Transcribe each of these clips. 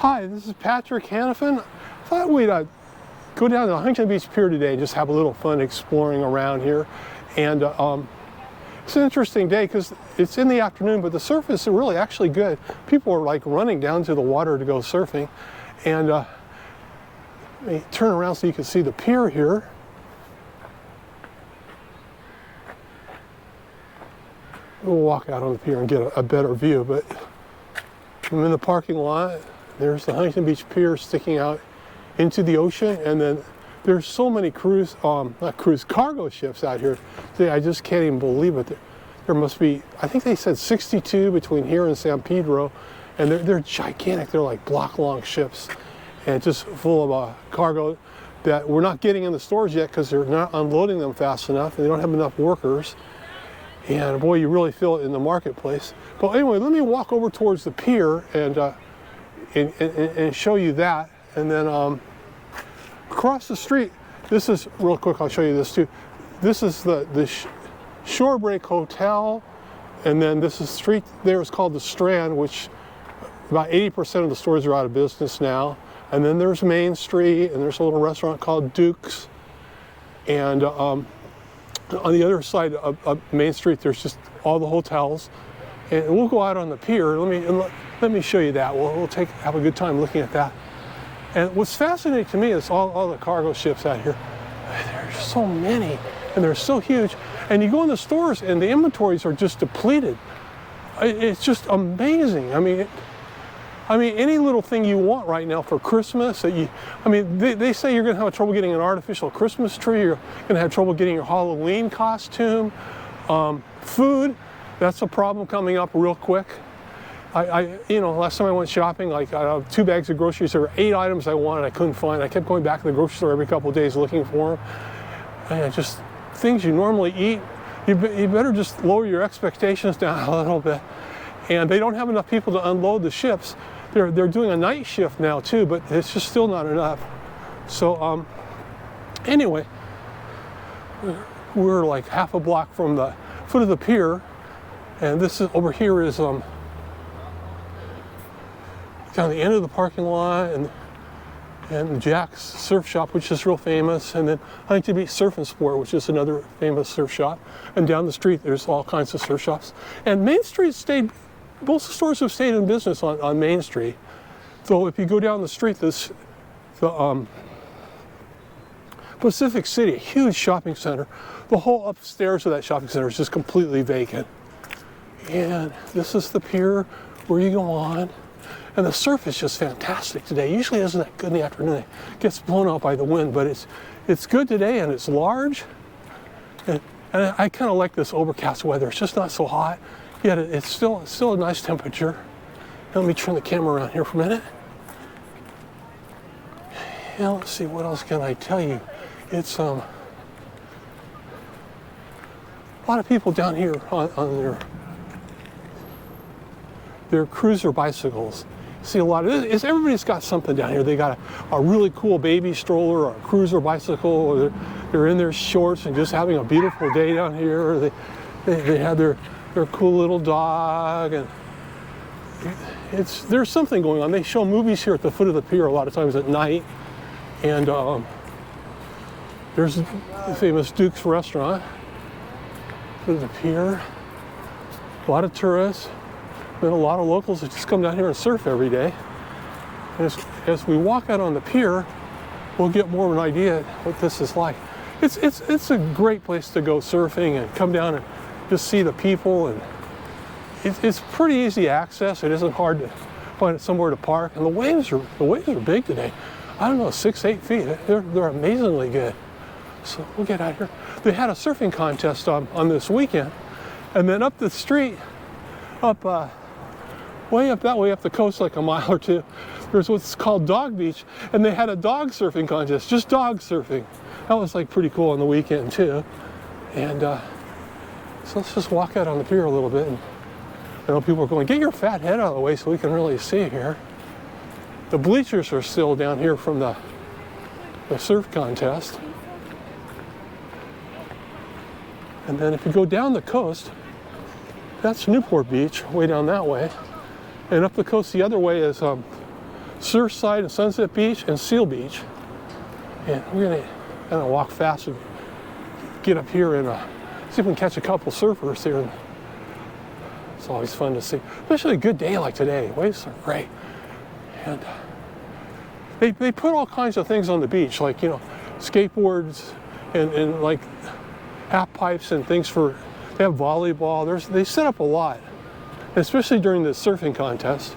Hi, this is Patrick Hannafin. Thought we'd go down to the Huntington Beach Pier today and just have a little fun exploring around here. And it's an interesting day because it's in the afternoon, but the surf is really actually good. People are like running down to the water to go surfing. And let me turn around so you can see the pier here. We'll walk out on the pier and get a better view, but I'm in the parking lot. There's the Huntington Beach Pier sticking out into the ocean, and then there's so many cargo ships out here today. I just can't even believe it. There must be, I think they said 62 between here and San Pedro, and they're gigantic. They're like block-long ships, and just full of cargo that we're not getting in the stores yet because they're not unloading them fast enough, and they don't have enough workers. And boy, you really feel it in the marketplace. But anyway, let me walk over towards the pier and show you that. And then across the street, this is, real quick, I'll show you this too. This is the Shorebreak Hotel. And then this is street there is called the Strand, which about 80% of the stores are out of business now. And then there's Main Street, and there's a little restaurant called Duke's. And on the other side of Main Street, there's just all the hotels. And we'll go out on the pier. Let me show you that. We'll have a good time looking at that. And what's fascinating to me is all the cargo ships out here. There's so many, and they're so huge. And you go in the stores, and the inventories are just depleted. It's just amazing. I mean, any little thing you want right now for Christmas, they say you're going to have trouble getting an artificial Christmas tree, you're going to have trouble getting your Halloween costume. Food, that's a problem coming up real quick. Last time I went shopping, like 2 bags of groceries, there were 8 items I wanted I couldn't find. I kept going back to the grocery store every couple of days looking for them. And just things you normally eat, you better just lower your expectations down a little bit. And they don't have enough people to unload the ships. They're doing a night shift now too, but it's just still not enough. So anyway, we're like half a block from the foot of the pier, and this is over here is down the end of the parking lot, and Jack's Surf Shop, which is real famous, and then Huntington Beach Surf and Sport, which is another famous surf shop. And down the street, there's all kinds of surf shops. And Main Street both stores have stayed in business on Main Street. So if you go down the street, the Pacific City, a huge shopping center, the whole upstairs of that shopping center is just completely vacant. And this is the pier where you go on. And the surf is just fantastic today. Usually it isn't that good in the afternoon. It gets blown out by the wind, but it's good today, and it's large. And I kind of like this overcast weather. It's just not so hot, yet it's still a nice temperature. Let me turn the camera around here for a minute. Yeah, let's see, what else can I tell you? It's a lot of people down here on their cruiser bicycles. See a lot of everybody's got something down here. They got a really cool baby stroller or a cruiser bicycle, or they're in their shorts and just having a beautiful day down here. They have their cool little dog, and there's something going on. They show movies here at the foot of the pier a lot of times at night, and there's the famous Duke's restaurant, foot of the pier. A lot of tourists. Then a lot of locals that just come down here and surf every day. And as we walk out on the pier, we'll get more of an idea what this is like. It's a great place to go surfing and come down and just see the people, and it's pretty easy access. It isn't hard to find somewhere to park. And the waves are big today. I don't know, 6-8 feet. They're amazingly good. So we'll get out here. They had a surfing contest on this weekend, and then up the street, way up that way up the coast, like a mile or two, there's what's called Dog Beach, and they had a dog surfing contest, just dog surfing. That was like pretty cool on the weekend too. And so let's just walk out on the pier a little bit. And I know people are going, get your fat head out of the way so we can really see here. The bleachers are still down here from the surf contest. And then if you go down the coast, that's Newport Beach, way down that way. And up the coast the other way is Surfside and Sunset Beach and Seal Beach. And we're gonna kind of walk fast and get up here and see if we can catch a couple surfers here. It's always fun to see, especially a good day like today. Waves are great. And they put all kinds of things on the beach, like, you know, skateboards and like half pipes and things for, they have volleyball. They set up a lot, especially during the surfing contest.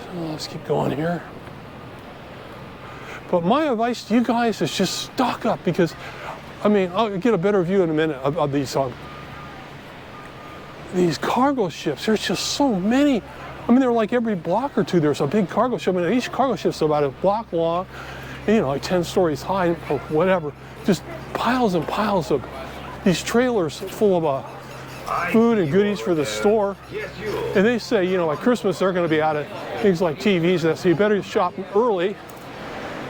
So let's keep going here. But my advice to you guys is just stock up, because, I mean, I'll get a better view in a minute of these cargo ships. There's just so many. I mean, they're like every block or two there's a big cargo ship. I mean, each cargo ship's about a block long, and, you know, like 10 stories high or whatever. Just piles and piles of these trailers full of food and goodies for the store. And they say, you know, like Christmas, they're going to be out of things like TVs, so you better shop early.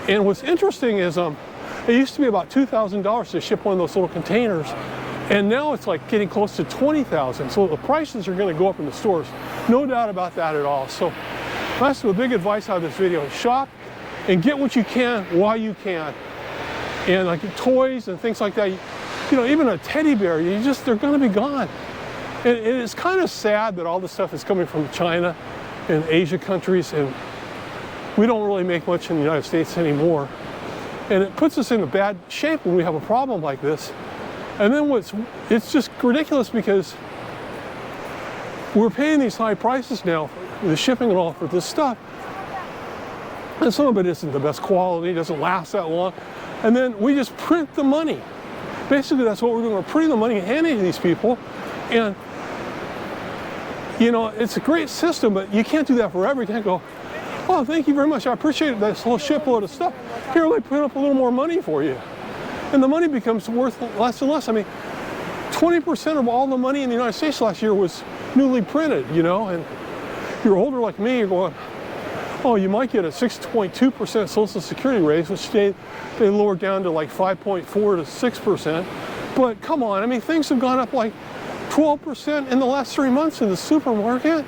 And what's interesting is it used to be about $2,000 to ship one of those little containers, and now it's like getting close to $20,000. So the prices are going to go up in the stores. No doubt about that at all. So that's the big advice out of this video. Shop and get what you can while you can. And like toys and things like that, you know, even a teddy bear, they're going to be gone. And it's kind of sad that all this stuff is coming from China and Asia countries, and we don't really make much in the United States anymore. And it puts us in a bad shape when we have a problem like this. And then it's just ridiculous, because we're paying these high prices now for the shipping and all for this stuff. And some of it isn't the best quality, doesn't last that long. And then we just print the money. Basically, that's what we're doing. We're printing the money and handing it to these people. And, you know, it's a great system, but you can't do that forever. You can't go, oh, thank you very much, I appreciate this whole shipload of stuff. Here, let me put up a little more money for you. And the money becomes worth less and less. I mean, 20% of all the money in the United States last year was newly printed, you know, and if you're older like me, you're going, oh, you might get a 6.2% Social Security raise, which they lowered down to like 5.4 to 6%. But come on, I mean, things have gone up like 12% in the last 3 months in the supermarket.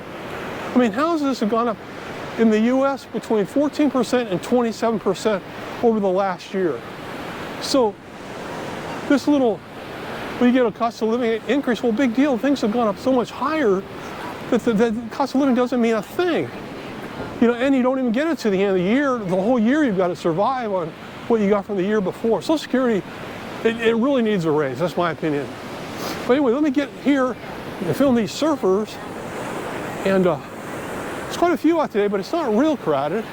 I mean, houses have gone up in the US between 14% and 27% over the last year. So this little, when you get a cost of living increase, well, big deal. Things have gone up so much higher that the cost of living doesn't mean a thing. You know, and you don't even get it to the end of the year. The whole year you've got to survive on what you got from the year before. Social Security, it really needs a raise. That's my opinion. But anyway, let me get here and film these surfers. And there's quite a few out today, but it's not real crowded.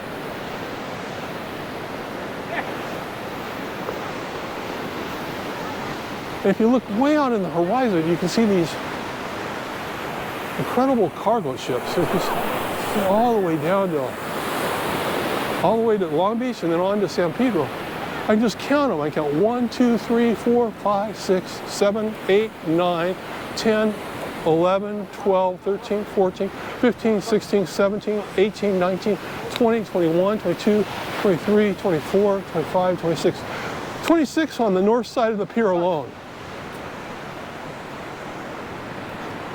And if you look way out in the horizon, you can see these incredible cargo ships. They're just all the way down to, all the way to Long Beach and then on to San Pedro. I can just count them. I count 1, 2, 3, 4, 5, 6, 7, 8, 9, 10, 11, 12, 13, 14, 15, 16, 17, 18, 19, 20, 21, 22, 23, 24, 25, 26. 26 on the north side of the pier alone.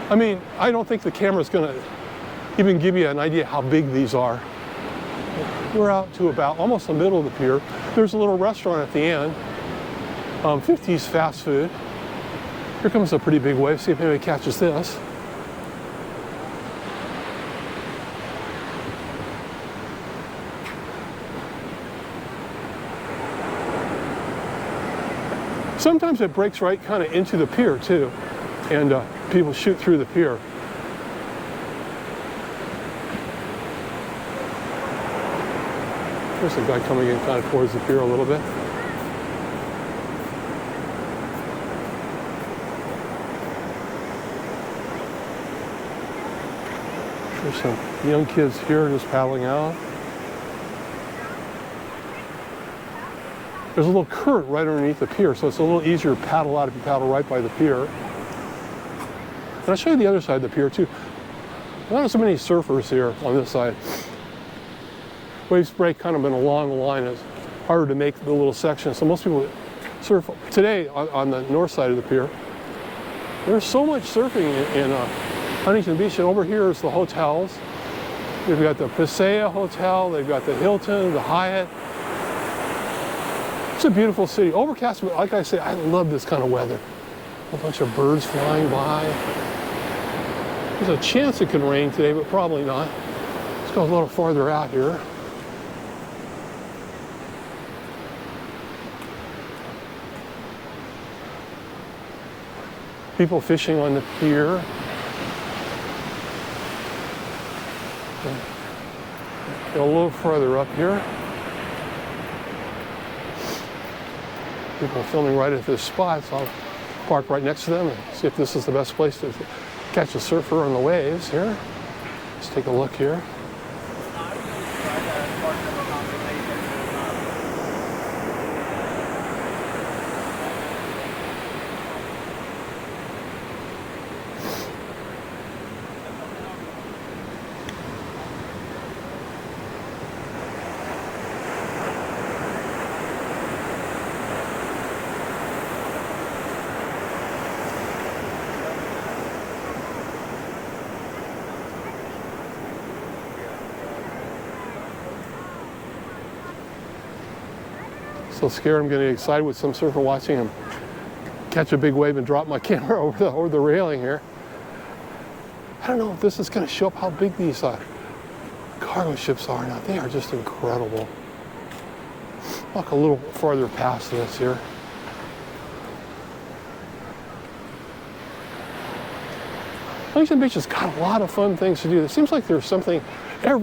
I mean, I don't think the camera's going to even give you an idea how big these are. We're out to about almost the middle of the pier. There's a little restaurant at the end, 50s fast food. Here comes a pretty big wave. See if anybody catches this. Sometimes it breaks right kind of into the pier too, and people shoot through the pier. There's a guy coming in kind of towards the pier a little bit. There's some young kids here just paddling out. There's a little current right underneath the pier, so it's a little easier to paddle out if you paddle right by the pier. And I'll show you the other side of the pier too. Not so many surfers here on this side. Waves break kind of in a long line. It's harder to make the little section. So most people surf today on the north side of the pier. There's so much surfing in Huntington Beach, and over here is the hotels. They've got the Paseo Hotel, they've got the Hilton, the Hyatt. It's a beautiful city. Overcast, but like I say, I love this kind of weather. A bunch of birds flying by. There's a chance it can rain today, but probably not. Let's go a little farther out here. People fishing on the pier. Go a little further up here. People filming right at this spot, so I'll park right next to them and see if this is the best place to catch a surfer on the waves here. Let's take a look here. So scared I'm getting excited with some surfer watching him catch a big wave and drop my camera over the railing here. I don't know if this is going to show up how big these cargo ships are now. They are just incredible. Walk a little farther past this here. Huntington Beach has got a lot of fun things to do. It seems like there's something every